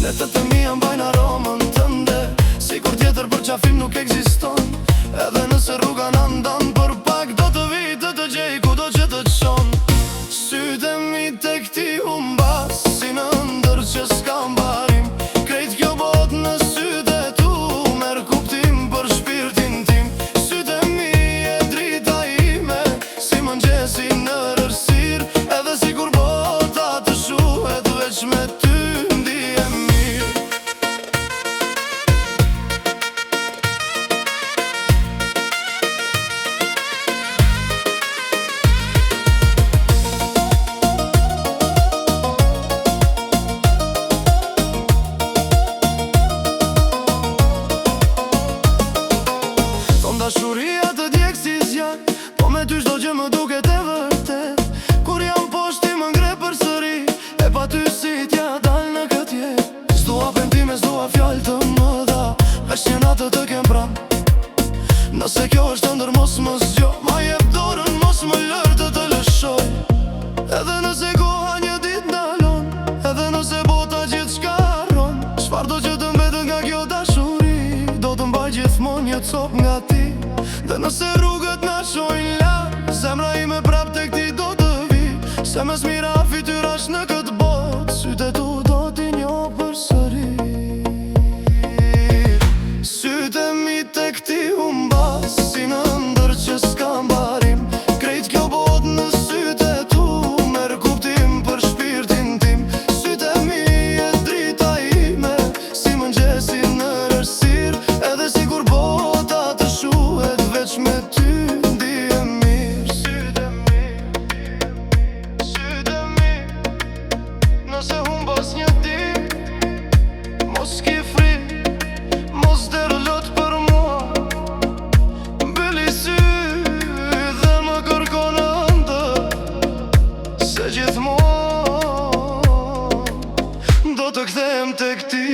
Letët të mija mbajnë aromën tënde, sikur tjetër për qafim nuk ekziston. Edhe nëse rruga në ndan, për pak do të vi të të gjej kudo që të qon. Sytë e mi të këti humbas, si në ndër që s'ka mbarim. Krejt kjo bot në sytë e tu, merë kuptim për shpirtin tim. Sytë e mi e drita ime, si mëngjesi në rërsir. Edhe sikur bota të shuhet veç me ty. Dashuria të djekë si zjarë, po me ty shdo që më duket e vërtet. Kur jam poshti më ngre për sëri, e pa ty si t'ja dal në këtë jetë. S'dua pendime, s'dua fjallë të më dha, veç një natë të kem pram. Nëse kjo është ndër mos më zgjo, ma jep dorën mos më lërë të lëshoj. Edhe nëse koha një dit ndalon, edhe nëse bota gjithë shka arron, çfarë do që të mbetën nga kjo dashuri, do të mbaj gjithmon një cop nga ti. Dhe nëse rrugët na shojnë la, zemra ime prap të këti do të vi. Se mes mira fytyrash në këtë bot, sytë e tu do t'i njo për sëri. Sytë e mi të këti humbas, si në ndër që s'ka mbarim. Krejt kjo bot në sytë e tu, merë kuptim për shpirtin tim. Sytë e mi e drita ime, si mëngjesi në rërsir. Edhe sikur bota të shuhet veç me ty ndije mirë. Sytë e mi, sytë e mi, nëse humbas një tim, mos ki fri, mos derlot për mua. Mbili sy dhe më kërkon ëndër, se gjithmonë do të kthehem tek ti.